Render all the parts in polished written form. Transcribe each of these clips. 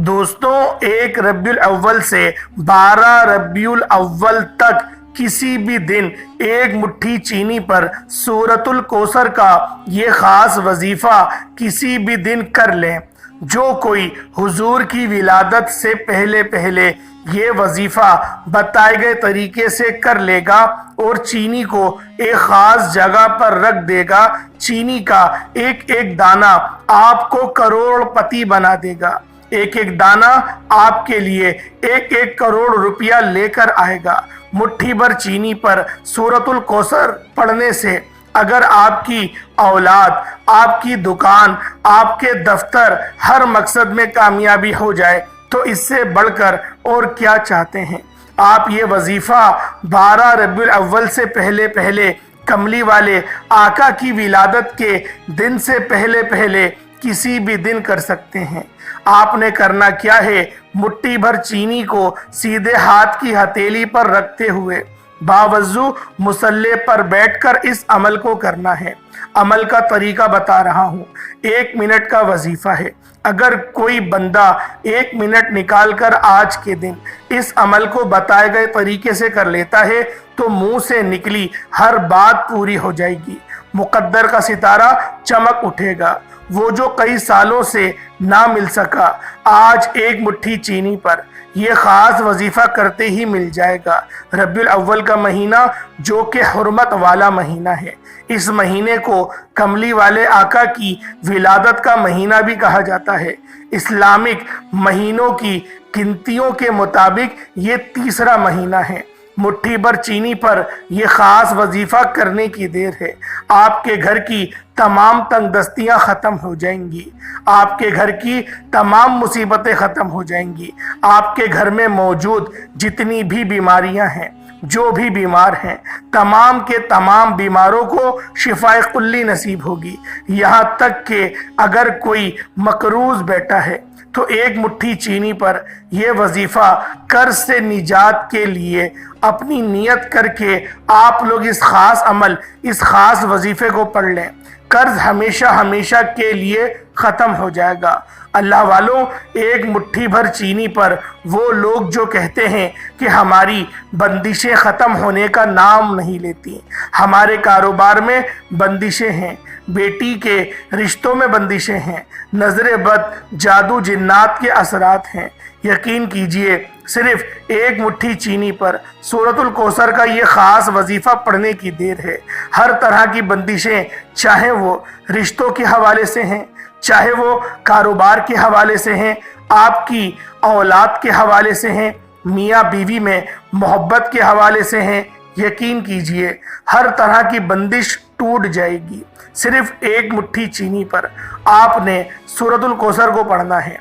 دوستوں، 1 ربیع الاول سے 12 ربیع الاول تک کسی بھی دن ایک مٹھی چینی پر سورۃ الکوثر کا یہ خاص وظیفہ کسی بھی دن کر لیں۔ جو کوئی حضور کی ولادت سے پہلے یہ وظیفہ بتائے گئے طریقے سے کر لے گا اور چینی کو ایک خاص جگہ پر رکھ دے گا، چینی کا ایک ایک دانہ آپ کو کروڑ پتی بنا دے گا۔ ایک ایک دانہ آپ کے لیے 1-1 کروڑ روپیہ لے کر آئے گا۔ مٹھی بھر چینی پر سورۃ الکوثر پڑھنے سے اگر آپ کی اولاد، آپ کی دکان، آپ کے دفتر ہر مقصد میں کامیابی ہو جائے تو اس سے بڑھ کر اور کیا چاہتے ہیں؟ آپ یہ وظیفہ 12 ربیع الاول سے پہلے کملی والے آقا کی ولادت کے دن سے پہلے کسی بھی دن کر سکتے ہیں۔ آپ نے کرنا کیا ہے؟ مٹھی بھر چینی کو سیدھے ہاتھ کی ہتھیلی پر رکھتے ہوئے باوضو مصلی پر بیٹھ کر اس عمل کو کرنا ہے۔ عمل کا طریقہ بتا رہا ہوں۔ 1 منٹ کا وظیفہ ہے۔ اگر کوئی بندہ 1 منٹ نکال کر آج کے دن اس عمل کو بتائے گئے طریقے سے کر لیتا ہے تو منہ سے نکلی ہر بات پوری ہو جائے گی، مقدر کا ستارہ چمک اٹھے گا۔ وہ جو کئی سالوں سے نہ مل سکا، آج ایک مٹھی چینی پر یہ خاص وظیفہ کرتے ہی مل جائے گا۔ ربیع الاول کا مہینہ جو کہ حرمت والا مہینہ ہے، اس مہینے کو کملی والے آقا کی ولادت کا مہینہ بھی کہا جاتا ہے۔ اسلامک مہینوں کی گنتیوں کے مطابق یہ تیسرا مہینہ ہے۔ مٹھی بھر چینی پر یہ خاص وظیفہ کرنے کی دیر ہے۔ آپ کے گھر کی تمام تنگ دستیاں ختم ہو جائیں گی، آپ کے گھر کی تمام مصیبتیں ختم ہو جائیں گی۔ آپ کے گھر میں موجود جتنی بھی بیماریاں ہیں، جو بھی بیمار ہیں، تمام کے تمام بیماروں کو شفائے کلی نصیب ہوگی۔ یہاں تک کہ اگر کوئی مقروض بیٹا ہے تو ایک مٹھی چینی پر یہ وظیفہ قرض سے نجات کے لیے اپنی نیت کر کے آپ لوگ اس خاص عمل، اس خاص وظیفے کو پڑھ لیں۔ قرض ہمیشہ کے لیے ختم ہو جائے گا۔ اللہ والوں، ایک مٹھی بھر چینی پر وہ لوگ جو کہتے ہیں کہ ہماری بندشیں ختم ہونے کا نام نہیں لیتی، ہمارے کاروبار میں بندشیں ہیں، بیٹی کے رشتوں میں بندشیں ہیں، نظر بد، جادو جنات کے اثرات ہیں، یقین کیجئے صرف ایک مٹھی چینی پر سورۃ الکوثر کا یہ خاص وظیفہ پڑھنے کی دیر ہے۔ ہر طرح کی بندشیں، چاہے وہ رشتوں کے حوالے سے ہیں، چاہے وہ کاروبار کے حوالے سے ہیں، آپ کی اولاد کے حوالے سے ہیں، میاں بیوی میں محبت کے حوالے سے ہیں، یقین کیجئے ہر طرح کی بندش ٹوٹ جائے گی۔ صرف ایک مٹھی چینی پر آپ نے سورۃ الکوثر کو پڑھنا ہے۔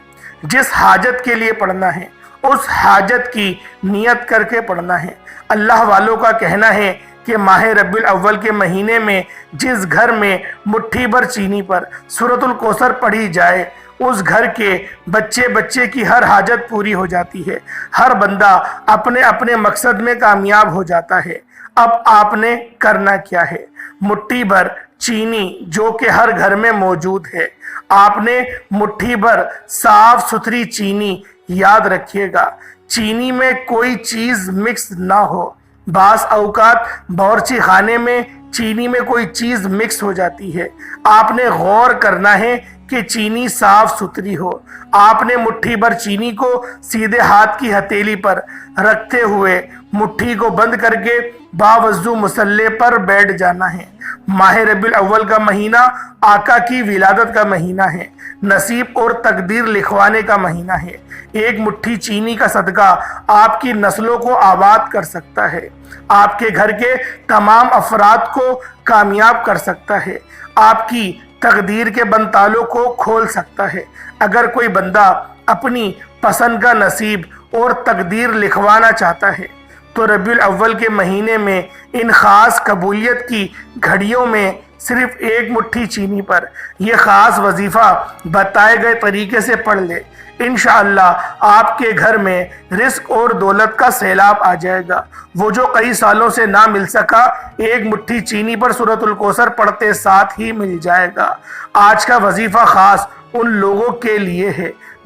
جس حاجت کے لیے پڑھنا ہے اس حاجت کی نیت کر کے پڑھنا ہے۔ اللہ والوں کا کہنا ہے کہ ماہ ربیع الاول کے مہینے میں جس گھر میں مٹھی بھر چینی پر سورۃ الکوثر پڑھی جائے، اس گھر کے بچے کی ہر حاجت پوری ہو جاتی ہے، ہر بندہ اپنے مقصد میں کامیاب ہو جاتا ہے۔ اب آپ نے کرنا کیا ہے؟ مٹھی بھر چینی جو کہ ہر گھر میں موجود ہے، آپ نے مٹھی بھر صاف ستھری چینی، یاد رکھیے گا چینی میں کوئی چیز مکس نہ ہو۔ بعض اوقات باورچی خانے میں چینی میں کوئی چیز مکس ہو جاتی ہے، آپ نے غور کرنا ہے کہ چینی صاف ستھری ہو۔ آپ نے مٹھی بھر چینی کو سیدھے ہاتھ کی ہتھیلی پر رکھتے ہوئے مٹھی کو بند کر کے باوضو مصلی پر بیٹھ جانا ہے۔ ماہ ربیع الاول کا مہینہ آقا کی ولادت کا مہینہ ہے، نصیب اور تقدیر لکھوانے کا مہینہ ہے۔ ایک مٹھی چینی کا صدقہ آپ کی نسلوں کو آباد کر سکتا ہے، آپ کے گھر کے تمام افراد کو کامیاب کر سکتا ہے، آپ کی تقدیر کے بند تالوں کو کھول سکتا ہے۔ اگر کوئی بندہ اپنی پسند کا نصیب اور تقدیر لکھوانا چاہتا ہے تو ربیع الاول کے مہینے میں ان خاص قبولیت کی گھڑیوں میں صرف ایک مٹھی چینی پر یہ خاص وظیفہ بتائے گئے طریقے سے پڑھ لے۔ انشاءاللہ آپ کے گھر میں رزق اور دولت کا سیلاب آ جائے گا۔ وہ جو کئی سالوں سے نہ مل سکا، ایک مٹھی چینی پر سورۃ الکوثر پڑھتے ساتھ ہی مل جائے گا۔ آج کا وظیفہ خاص ان لوگوں کے لیے ہے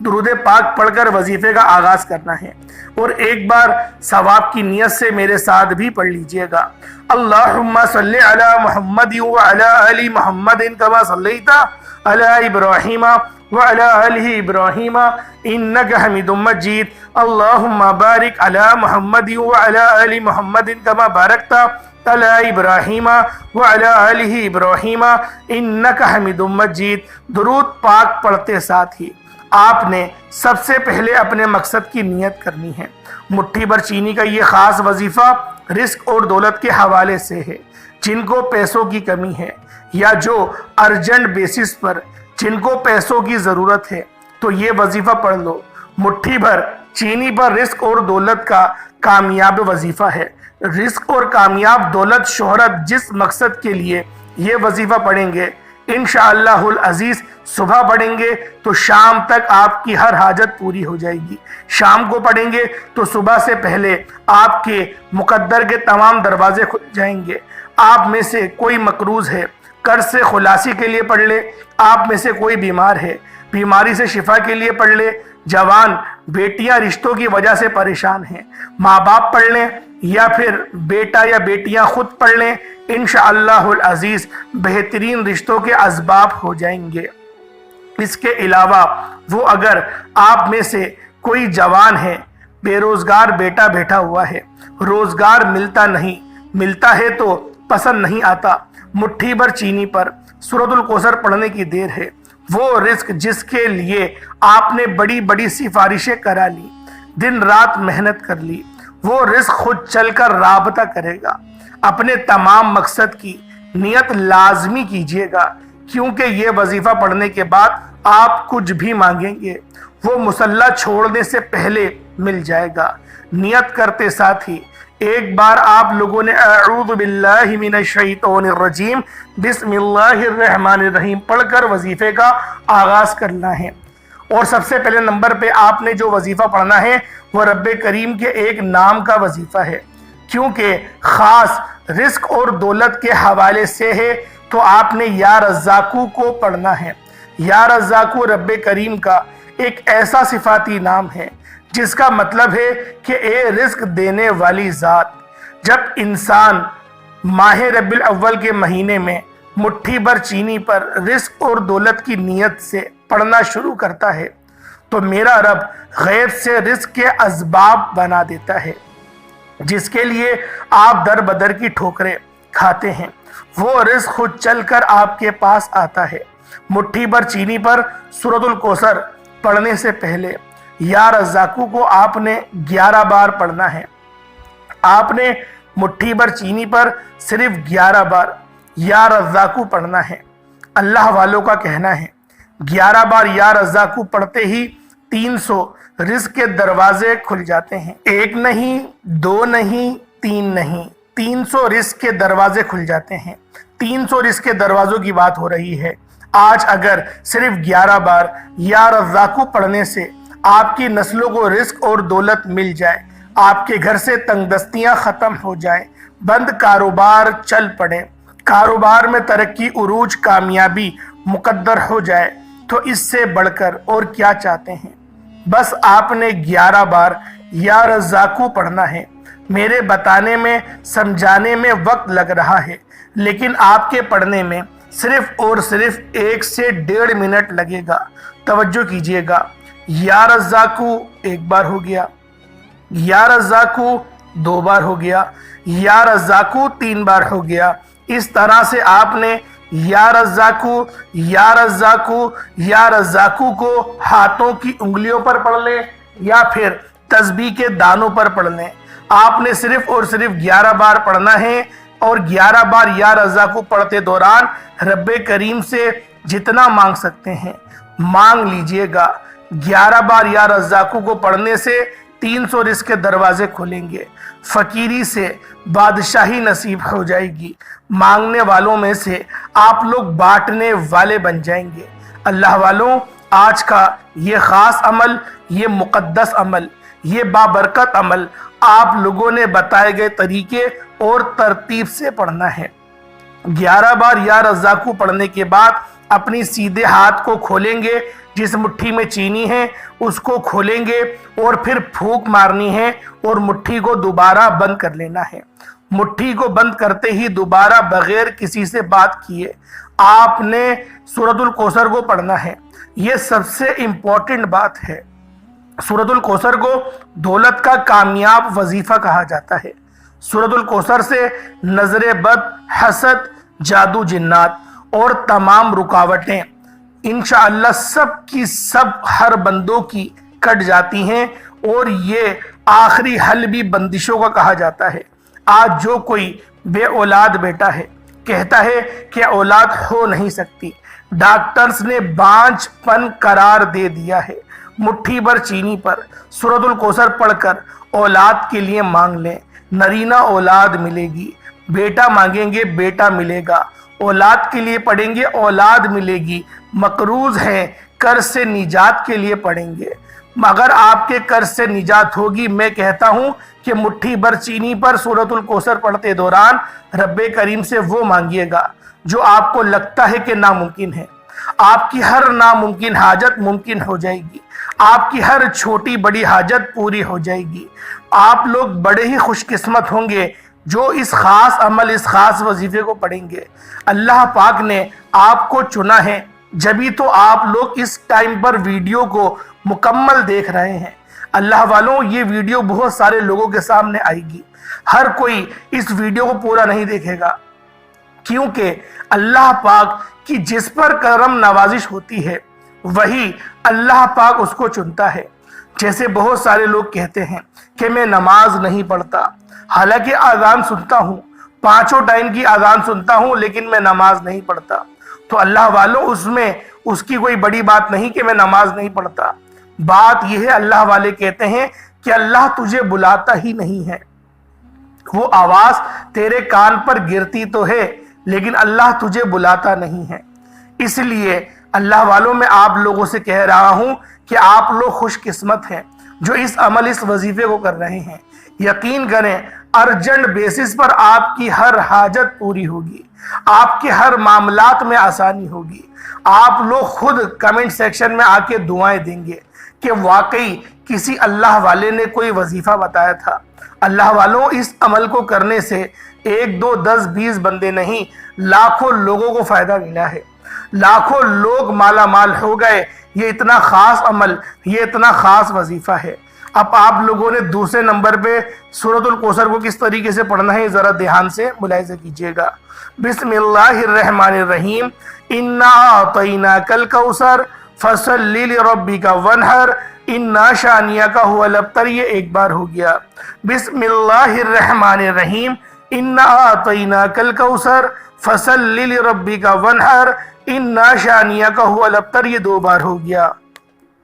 درود پاک پڑھ کر وظیفے کا آغاز کرنا ہے، اور ایک بار ثواب کی نیت سے میرے ساتھ بھی پڑھ لیجئے گا۔ اللہم صلی علی محمد وعلی آل محمد کما صلیت علی ابراہیم وعلی آل ابراہیم انک حمید مجید۔ اللہم بارک علی محمد وعلی آل محمد کما بارکت علی ابراہیم وعلی آل ابراہیم انک حمید مجید۔ درود پاک پڑھتے ساتھ ہی آپ نے سب سے پہلے اپنے مقصد کی نیت کرنی ہے۔ مٹھی بھر چینی کا یہ خاص وظیفہ رزق اور دولت کے حوالے سے ہے۔ جن کو پیسوں کی کمی ہے یا جو ارجنٹ بیسس پر جن کو پیسوں کی ضرورت ہے تو یہ وظیفہ پڑھ لو۔ مٹھی بھر چینی پر رزق اور دولت کا کامیاب وظیفہ ہے۔ رزق اور کامیاب دولت شہرت جس مقصد کے لیے یہ وظیفہ پڑھیں گے انشاءاللہ العزیز صبح پڑھیں گے تو شام تک آپ کی ہر حاجت پوری ہو جائے گی۔ شام کو پڑھیں گے تو صبح سے پہلے آپ کے مقدر کے تمام دروازے کھل جائیں گے۔ آپ میں سے کوئی مقروض ہے قرض سے خلاصی کے لیے پڑھ لے، آپ میں سے کوئی بیمار ہے بیماری سے شفا کے لیے پڑھ لے، جوان بیٹیاں رشتوں کی وجہ سے پریشان ہیں، ماں باپ پڑھ لیں یا پھر بیٹا یا بیٹیاں خود پڑھ لیں، انشاءاللہ العزیز بہترین رشتوں کے اسباب ہو جائیں گے۔ اس کے علاوہ وہ اگر آپ میں سے کوئی جوان ہے بے روزگار بیٹا بیٹھا ہوا ہے، روزگار ملتا نہیں، ملتا ہے تو پسند نہیں آتا، مٹھی بھر چینی پر سورۃ الکوثر پڑھنے کی دیر ہے۔ وہ رزق جس کے لیے آپ نے بڑی بڑی سفارشیں کرا لی، دن رات محنت کر لی، وہ رزق خود چل کر رابطہ کرے گا۔ اپنے تمام مقصد کی نیت لازمی کیجیے گا، کیونکہ یہ وظیفہ پڑھنے کے بعد آپ کچھ بھی مانگیں گے وہ مصلی چھوڑنے سے پہلے مل جائے گا۔ نیت کرتے ساتھ ہی ایک بار آپ لوگوں نے اعوذ باللہ من الشیطان الرجیم بسم اللہ الرحمن الرحیم پڑھ کر وظیفے کا آغاز کرنا ہے۔ اور سب سے پہلے نمبر پہ آپ نے جو وظیفہ پڑھنا ہے وہ رب کریم کے ایک نام کا وظیفہ ہے، کیونکہ خاص رزق اور دولت کے حوالے سے ہے تو آپ نے یا رزاقو کو پڑھنا ہے۔ یا رزاقو رب کریم کا ایک ایسا صفاتی نام ہے جس کا مطلب ہے کہ اے رزق دینے والی ذات۔ جب انسان ماہ ربیع الاول کے مہینے میں مٹھی بھر چینی پر رزق اور دولت کی نیت سے پڑھنا شروع کرتا ہے تو میرا رب غیب سے رزق کے اسباب بنا دیتا ہے، جس کے لیے آپ در بدر کی ٹھوکریں کھاتے ہیں، وہ رزق خود چل کر آپ کے پاس آتا ہے۔ مٹھی بھر چینی پر سورۃ الکوثر پڑھنے سے پہلے یا رزاقو کو آپ نے 11 بار پڑھنا ہے۔ آپ نے مٹھی بھر چینی پر صرف 11 بار یا رزاقو پڑھنا ہے۔ اللہ والوں کا کہنا ہے 11 بار یا رزاقو پڑھتے ہی 300 رزق کے دروازے کھل جاتے ہیں۔ 1 نہیں، 2 نہیں، 3 نہیں، 300 رزق کے دروازے کھل جاتے ہیں۔ 300 رزق کے دروازوں کی بات ہو رہی ہے۔ آج اگر صرف 11 بار یا رزاقو پڑھنے سے آپ کی نسلوں کو رزق اور دولت مل جائے، آپ کے گھر سے تنگ دستیاں ختم ہو جائیں، بند کاروبار چل پڑے، کاروبار میں ترقی عروج کامیابی مقدر ہو جائے، تو اس سے بڑھ کر اور کیا چاہتے ہیں؟ بس آپ نے 11 بار یا رزاقو پڑھنا ہے۔ میرے بتانے میں سمجھانے میں وقت لگ رہا ہے، لیکن آپ کے پڑھنے میں صرف اور صرف 1 سے 1.5 منٹ لگے گا۔ توجہ کیجئے گا، یا رزاقو 1 بار ہو گیا، یا رزاقو 2 بار ہو گیا، یا رزاقو 3 بار ہو گیا۔ اس طرح سے آپ نے یا رزاقو یا رزاقو یا رزاقو کو ہاتھوں کی انگلیوں پر پڑھ لیں یا پھر تسبیح کے دانوں پر پڑھ لیں۔ آپ نے صرف اور صرف 11 بار پڑھنا ہے، اور 11 بار یا رزاقو پڑھتے دوران رب کریم سے جتنا مانگ سکتے ہیں مانگ لیجئے گا۔ 11 بار یا رزاقو کو پڑھنے سے 300 رزق کے دروازے کھولیں گے، فقیری سے بادشاہی نصیب ہو جائے گی، مانگنے والوں میں سے آپ لوگ بانٹنے والے بن جائیں گے۔ اللہ والوں، آج کا یہ خاص عمل، یہ مقدس عمل، یہ بابرکت عمل آپ لوگوں نے بتائے گئے طریقے اور ترتیب سے پڑھنا ہے۔ 11 بار یا رزاقو پڑھنے کے بعد اپنی سیدھے ہاتھ کو کھولیں گے، جس مٹھی میں چینی ہے اس کو کھولیں گے اور پھر پھونک مارنی ہے اور مٹھی کو دوبارہ بند کر لینا ہے۔ مٹھی کو بند کرتے ہی دوبارہ بغیر کسی سے بات کیے آپ نے سورۃ الکوثر کو پڑھنا ہے۔ یہ سب سے امپورٹنٹ بات ہے۔ سورۃ الکوثر کو دولت کا کامیاب وظیفہ کہا جاتا ہے۔ سورۃ الکوثر سے نظر بد، حسد، جادو جنات اور تمام رکاوٹیں انشاءاللہ سب کی سب ہر بندوں کی کٹ جاتی ہیں، اور یہ آخری حل بھی بندشوں کا کہا جاتا ہے۔ آج جو کوئی بے اولاد بیٹا ہے، کہتا ہے کہ اولاد ہو نہیں سکتی، ڈاکٹرز نے بانجھ پن قرار دے دیا ہے، مٹھی بھر چینی پر سورۃ الکوثر پڑھ کر اولاد کے لیے مانگ لیں، نرینہ اولاد ملے گی۔ بیٹا مانگیں گے بیٹا ملے گا، اولاد کے لیے پڑھیں گے اولاد ملے گی۔ مقروض ہیں قرض سے نجات کے لیے پڑھیں گے، مگر آپ کے قرض سے نجات ہوگی، میں کہتا ہوں کہ مٹھی بھر چینی پر سورۃ الکوثر پڑھتے دوران رب کریم سے وہ مانگیے گا جو آپ کو لگتا ہے کہ ناممکن ہے۔ آپ کی ہر ناممکن حاجت ممکن ہو جائے گی، آپ کی ہر چھوٹی بڑی حاجت پوری ہو جائے گی۔ آپ لوگ بڑے ہی خوش قسمت ہوں گے جو اس خاص عمل، اس خاص وظیفے کو پڑھیں گے۔ اللہ پاک نے آپ کو چنا ہے، جبھی تو آپ لوگ اس ٹائم پر ویڈیو کو مکمل دیکھ رہے ہیں۔ اللہ والوں، یہ ویڈیو بہت سارے لوگوں کے سامنے آئے گی، ہر کوئی اس ویڈیو کو پورا نہیں دیکھے گا، کیونکہ اللہ پاک کی جس پر کرم نوازش ہوتی ہے وہی اللہ پاک اس کو چنتا ہے۔ جیسے بہت سارے لوگ کہتے ہیں کہ میں نماز نہیں پڑھتا، حالانکہ اذان سنتا ہوں، 5 ٹائم کی اذان سنتا ہوں، لیکن میں نماز نہیں پڑھتا۔ تو اللہ والوں، اس میں اس کی کوئی بڑی بات نہیں کہ میں نماز نہیں پڑھتا۔ بات یہ ہے، اللہ والے کہتے ہیں کہ اللہ تجھے بلاتا ہی نہیں ہے، وہ آواز تیرے کان پر گرتی تو ہے لیکن اللہ تجھے بلاتا نہیں ہے۔ اس لیے اللہ والوں، میں آپ لوگوں سے کہہ رہا ہوں کہ آپ لوگ خوش قسمت ہیں جو اس عمل، اس وظیفے کو کر رہے ہیں۔ یقین کریں ارجنٹ بیسس پر آپ کی ہر حاجت پوری ہوگی، آپ کے ہر معاملات میں آسانی ہوگی۔ آپ لوگ خود کمنٹ سیکشن میں آ کے دعائیں دیں گے کہ واقعی کسی اللہ والے نے کوئی وظیفہ بتایا تھا۔ اللہ والوں، اس عمل کو کرنے سے 1 2 10 20 بندے نہیں، لاکھوں لوگوں کو فائدہ ملا ہے، لاکھوں لوگ مالا مال ہو گئے۔ یہ اتنا خاص عمل، یہ اتنا خاص وظیفہ ہے۔ اب آپ لوگوں نے دوسرے نمبر پہ سورۃ الکوثر کو کس طریقے سے پڑھنا ہے ذرا دھیان سے ملاحظہ کیجئے گا۔ بسم اللہ الرحمن الرحیم، انا اعطیناک الکوثر فصل لربک وانحر انا شانیک هو الابتر۔ یہ ایک بار ہو گیا۔ بسم اللہ الرحمن الرحیم، انا اعطیناک الکوثر فصل لربک وانحر انا شانیک هو الابتر۔ یہ 2 بار ہو گیا۔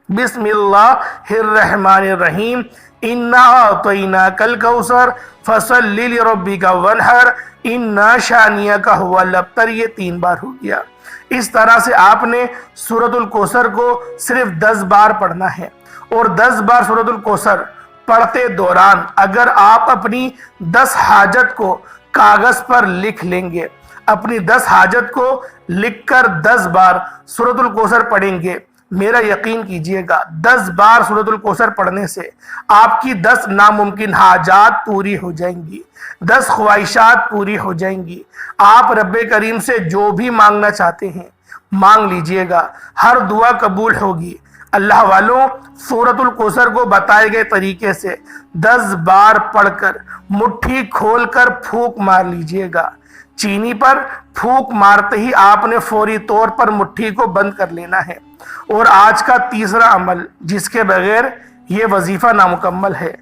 بسم اللہ الرحمن الرحیم، انا اعطیناک الکوثر فصل لربک وانحر انا شانیک هو الابتر۔ یہ 3 بار ہو گیا۔ اس طرح سے آپ نے سورۃ الکوثر کو صرف 10 بار پڑھنا ہے، اور 10 بار سورۃ الکوثر پڑھتے دوران اگر آپ اپنی 10 حاجت کو کاغذ پر لکھ لیں گے، اپنی 10 حاجت کو لکھ کر 10 بار سورۃ الکوثر پڑھیں گے، میرا یقین کیجئے گا 10 بار سورۃ الکوثر پڑھنے سے آپ کی 10 ناممکن حاجات پوری ہو جائیں گی، 10 خواہشات پوری ہو جائیں گی۔ آپ رب کریم سے جو بھی مانگنا چاہتے ہیں مانگ لیجئے گا، ہر دعا قبول ہوگی۔ اللہ والوں، سورۃ الکوثر کو بتائے گئے طریقے سے 10 بار پڑھ کر مٹھی کھول کر پھونک مار لیجئے گا۔ چینی پر پھونک مارتے ہی آپ نے فوری طور پر مٹھی کو بند کر لینا ہے۔ اور آج کا تیسرا عمل جس کے بغیر یہ وظیفہ نامکمل ہے،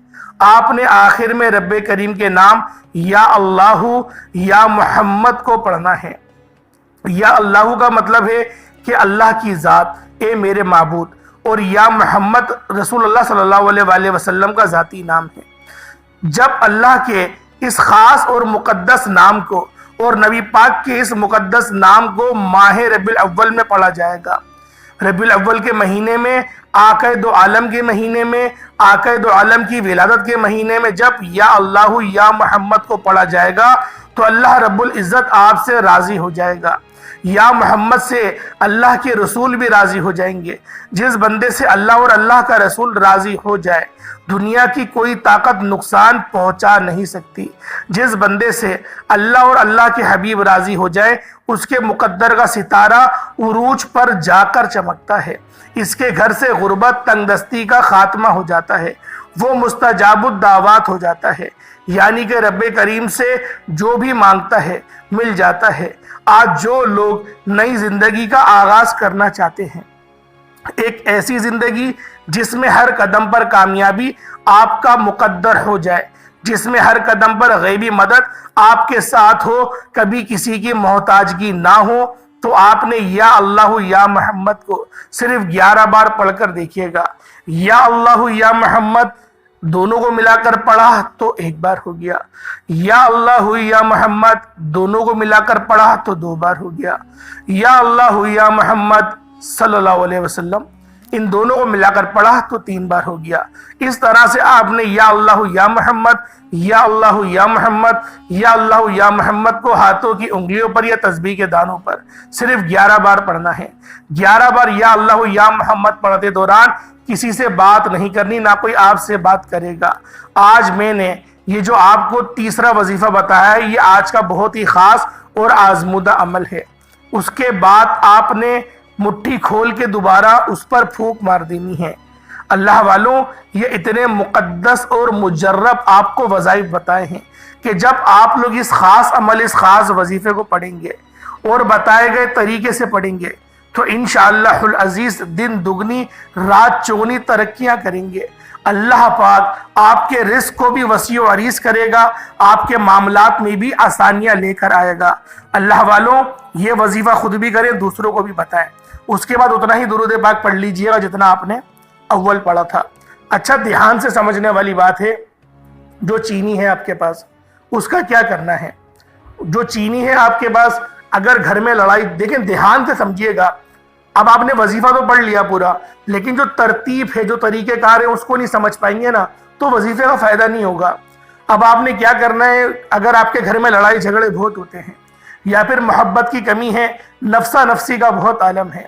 آپ نے آخر میں رب کریم کے نام یا اللہ یا محمد کو پڑھنا ہے۔ یا اللہ کا مطلب ہے کہ اللہ کی ذات، اے میرے معبود، اور یا محمد رسول اللہ صلی اللہ علیہ وآلہ وسلم کا ذاتی نام ہے۔ جب اللہ کے اس خاص اور مقدس نام کو اور نبی پاک کے اس مقدس نام کو ماہ ربیع الاول میں پڑھا جائے گا، ربیع الاول کے مہینے میں، آقا دو عالم کے مہینے میں، آقا دو عالم کی ولادت کے مہینے میں جب یا اللہ یا محمد کو پڑھا جائے گا تو اللہ رب العزت آپ سے راضی ہو جائے گا۔ یا محمد سے اللہ کے رسول بھی راضی ہو جائیں گے۔ جس بندے سے اللہ اور اللہ کا رسول راضی ہو جائے دنیا کی کوئی طاقت نقصان پہنچا نہیں سکتی۔ جس بندے سے اللہ اور اللہ کے حبیب راضی ہو جائے اس کے مقدر کا ستارہ عروج پر جا کر چمکتا ہے، اس کے گھر سے غربت تنگ دستی کا خاتمہ ہو جاتا ہے، وہ مستجاب الدعوات ہو جاتا ہے، یعنی کہ رب کریم سے جو بھی مانگتا ہے مل جاتا ہے۔ آج جو لوگ نئی زندگی کا آغاز کرنا چاہتے ہیں، ایک ایسی زندگی جس میں ہر قدم پر کامیابی آپ کا مقدر ہو جائے، جس میں ہر قدم پر غیبی مدد آپ کے ساتھ ہو، کبھی کسی کی محتاجگی نہ ہو، تو آپ نے یا اللہ یا محمد کو صرف 11 بار پڑھ کر دیکھیے گا۔ یا اللہ یا محمد دونوں کو ملا کر پڑھا تو 1 بار ہو گیا، یا اللہ یا محمد دونوں کو ملا کر پڑھا تو 2 بار ہو گیا، یا اللہ یا محمد صلی اللہ علیہ وسلم ان دونوں کو ملا کر پڑھا تو 3 بار ہو گیا۔ اس طرح سے آپ نے یا اللہ یا محمد، یا اللہ یا محمد، یا اللہ یا محمد کو ہاتھوں کی انگلیوں پر یا تسبیح کے دانوں پر صرف 11 بار پڑھنا ہے۔ 11 بار یا اللہ یا محمد پڑھتے دوران کسی سے بات نہیں کرنی، نہ کوئی آپ سے بات کرے گا۔ آج میں نے یہ جو آپ کو تیسرا وظیفہ بتایا ہے یہ آج کا بہت ہی خاص اور آزمودہ عمل ہے۔ اس کے بعد آپ نے مٹھی کھول کے دوبارہ اس پر پھونک مار دینی ہے۔ اللہ والوں، یہ اتنے مقدس اور مجرب آپ کو وظائف بتائے ہیں کہ جب آپ لوگ اس خاص عمل، اس خاص وظیفے کو پڑھیں گے اور بتائے گئے طریقے سے پڑھیں گے تو انشاءاللہ العزیز دن دگنی رات چگنی ترقیاں کریں گے۔ اللہ پاک آپ کے رزق کو بھی وسیع و عریض کرے گا، آپ کے معاملات میں بھی آسانیاں لے کر آئے گا۔ اللہ والوں، یہ وظیفہ خود بھی کریں، دوسروں کو بھی بتائیں۔ اس کے بعد اتنا ہی درود پاک پڑھ لیجئے گا جتنا آپ نے اول پڑھا تھا۔ اچھا، دھیان سے سمجھنے والی بات ہے، جو چینی ہے آپ کے پاس اس کا کیا کرنا ہے؟ جو چینی ہے آپ کے پاس، اگر گھر میں لڑائی، دیکھیں دھیان سے سمجھیے گا، اب آپ نے وظیفہ تو پڑھ لیا پورا، لیکن جو ترتیب ہے، جو طریقہ کار ہے اس کو نہیں سمجھ پائیں گے نا تو وظیفے کا فائدہ نہیں ہوگا۔ اب آپ نے کیا کرنا ہے، اگر آپ کے گھر میں لڑائی جھگڑے بہت ہوتے ہیں یا پھر محبت کی کمی ہے، نفسا نفسی کا بہت عالم ہے،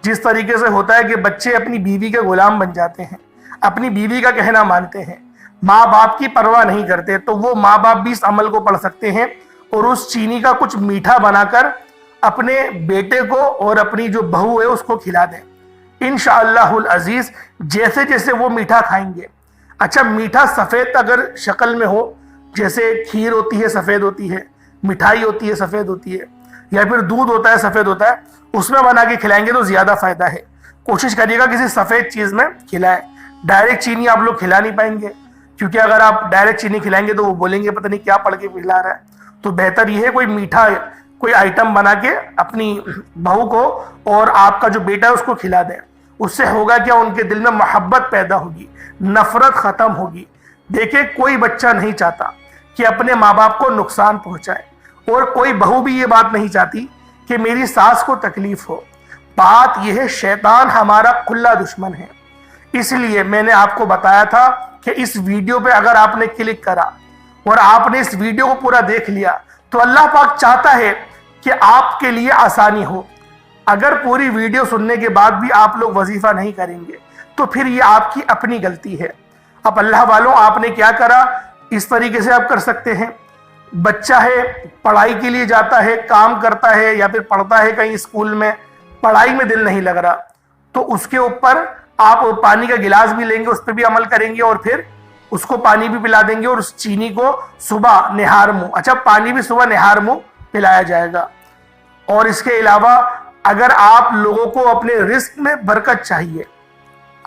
جس طریقے سے ہوتا ہے کہ بچے اپنی بیوی کے غلام بن جاتے ہیں، اپنی بیوی کا کہنا مانتے ہیں، ماں باپ کی پرواہ نہیں کرتے، تو وہ ماں باپ بھی اس عمل کو پڑھ سکتے ہیں اور اس چینی کا کچھ میٹھا بنا کر اپنے بیٹے کو اور اپنی جو بہو ہے اس کو کھلا دیں انشاءاللہ العزیز، جیسے جیسے وہ میٹھا کھائیں گے۔ اچھا، میٹھا سفید اگر شکل میں ہو، جیسے کھیر ہوتی ہے سفید ہوتی ہے، مٹھائی ہوتی ہے سفید ہوتی ہے، یا پھر دودھ ہوتا ہے سفید ہوتا ہے، اس میں بنا کے کھلائیں گے تو زیادہ فائدہ ہے۔ کوشش کریے گا کسی سفید چیز میں کھلائیں۔ ڈائریکٹ چینی آپ لوگ کھلا نہیں پائیں گے، کیونکہ اگر آپ ڈائریکٹ چینی کھلائیں گے تو وہ بولیں گے پتہ نہیں کیا پڑھ کے کھلا رہا ہے۔ تو بہتر یہ ہے کوئی میٹھا کوئی آئٹم بنا کے اپنی بہو کو اور آپ کا جو بیٹا ہے اس کو کھلا دیں۔ اس سے ہوگا کیا، ان کے دل میں محبت پیدا ہوگی، نفرت ختم ہوگی۔ دیکھیں، کوئی بچہ نہیں چاہتا کہ اپنے ماں باپ کو نقصان پہنچائے، اور کوئی بہو بھی یہ بات نہیں چاہتی کہ میری ساس کو تکلیف ہو۔ بات یہ ہے، شیطان ہمارا کھلا دشمن ہے۔ اس لیے میں نے آپ کو بتایا تھا کہ اس ویڈیو پہ اگر آپ نے کلک کرا اور آپ نے اس ویڈیو کو پورا دیکھ لیا تو اللہ پاک چاہتا ہے کہ آپ کے لیے آسانی ہو۔ اگر پوری ویڈیو سننے کے بعد بھی آپ لوگ وظیفہ نہیں کریں گے تو پھر یہ آپ کی اپنی غلطی ہے۔ اب اللہ والوں، آپ نے کیا کرا، اس طریقے سے آپ کر سکتے ہیں۔ بچہ ہے، پڑھائی کے لیے جاتا ہے، کام کرتا ہے یا پھر پڑھتا ہے کہیں اسکول میں، پڑھائی میں دل نہیں لگ رہا، تو اس کے اوپر آپ پانی کا گلاس بھی لیں گے، اس پہ بھی عمل کریں گے اور پھر اس کو پانی بھی پلا دیں گے، اور اس چینی کو صبح نہار منہ، اچھا پانی بھی صبح نہار منہ پلایا جائے گا۔ اور اس کے علاوہ اگر آپ لوگوں کو اپنے رزق میں برکت چاہیے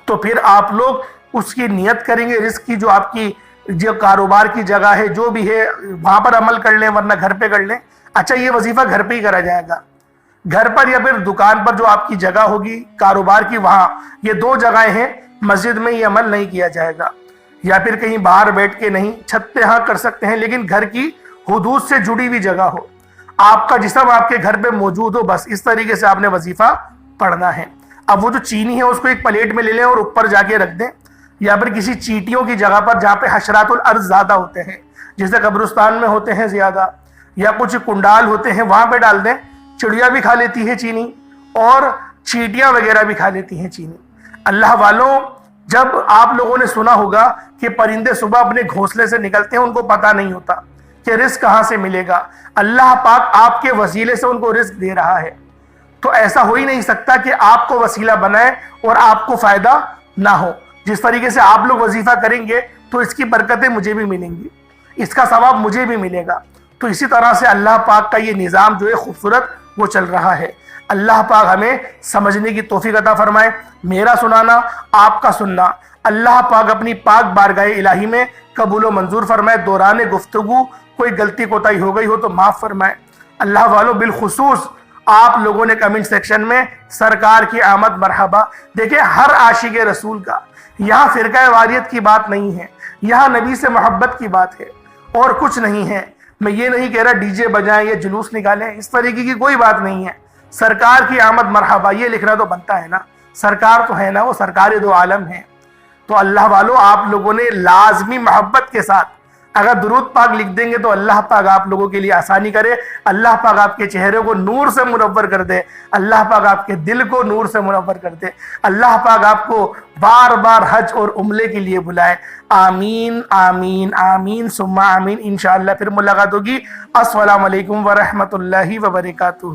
تو پھر آپ لوگ اس کی نیت کریں گے، رزق کی، جو آپ کی جو کاروبار کی جگہ ہے جو بھی ہے وہاں پر عمل کر لیں، ورنہ گھر پہ کر لیں۔ اچھا، یہ وظیفہ گھر پہ ہی کرا جائے گا، گھر پر یا پھر دکان پر جو آپ کی جگہ ہوگی کاروبار کی، وہاں یہ 2 جگہیں ہیں، مسجد میں یہ عمل نہیں کیا جائے گا، یا پھر کہیں باہر بیٹھ کے نہیں، چھت پہ ہاں کر سکتے ہیں، لیکن گھر کی حدود سے جڑی ہوئی جگہ ہو، آپ کا جسم آپ کے گھر پہ موجود ہو، بس اس طریقے سے آپ نے وظیفہ پڑھنا ہے۔ اب وہ جو چینی ہے اس کو ایک پلیٹ میں لے لیں اور اوپر جا کے رکھ دیں، یا پھر کسی چیٹیوں کی جگہ پر جہاں پہ حشرات الارض زیادہ ہوتے ہیں، جیسے قبرستان میں ہوتے ہیں زیادہ، یا کچھ کنڈال ہوتے ہیں وہاں پہ ڈال دیں. چڑیا بھی کھا لیتی ہے چینی اور چیٹیاں وغیرہ بھی کھا لیتی ہیں چینی. اللہ والوں، جب آپ لوگوں نے سنا ہوگا کہ پرندے صبح اپنے گھونسلے سے نکلتے ہیں، ان کو پتہ نہیں ہوتا کہ رزق کہاں سے ملے گا. اللہ پاک آپ کے وسیلے سے ان کو رزق دے رہا ہے. تو ایسا ہو ہی نہیں سکتا کہ آپ کو وسیلہ بنائے اور آپ کو فائدہ نہ ہو. جس طریقے سے آپ لوگ وظیفہ کریں گے تو اس کی برکتیں مجھے بھی ملیں گی، اس کا ثواب مجھے بھی ملے گا. تو اسی طرح سے اللہ پاک کا یہ نظام جو ہے خوبصورت وہ چل رہا ہے. اللہ پاک ہمیں سمجھنے کی توفیق عطا فرمائے. میرا سنانا، آپ کا سننا اللہ پاک اپنی پاک بارگاہ الہی میں قبول و منظور فرمائے. دوران گفتگو کوئی غلطی کوتاہی ہو گئی ہو تو معاف فرمائے. اللہ والوں، بالخصوص آپ لوگوں نے کمنٹ سیکشن میں سرکار کی آمد مرحبا. دیکھیں، ہر عاشق رسول کا، یہاں فرقہ واریت کی بات نہیں ہے، یہاں نبی سے محبت کی بات ہے اور کچھ نہیں ہے. میں یہ نہیں کہہ رہا ڈی جے بجائیں یا جلوس نکالیں، اس طریقے کی کوئی بات نہیں ہے. سرکار کی آمد مرحبا یہ لکھنا تو بنتا ہے نا، سرکار تو ہے نا، وہ سرکار دو عالم ہیں. تو اللہ والوں، آپ لوگوں نے لازمی محبت کے ساتھ اگر درود پاک لکھ دیں گے تو اللہ پاک آپ لوگوں کے لیے آسانی کرے. اللہ پاک آپ کے چہرے کو نور سے منور کر دے. اللہ پاک آپ کے دل کو نور سے منور کر دے. اللہ پاک آپ کو بار بار حج اور عمرے کے لیے بلائے. آمین آمین آمین ثم آمین. انشاءاللہ پھر ملاقات ہوگی. السلام علیکم ورحمۃ اللہ وبرکاتہ.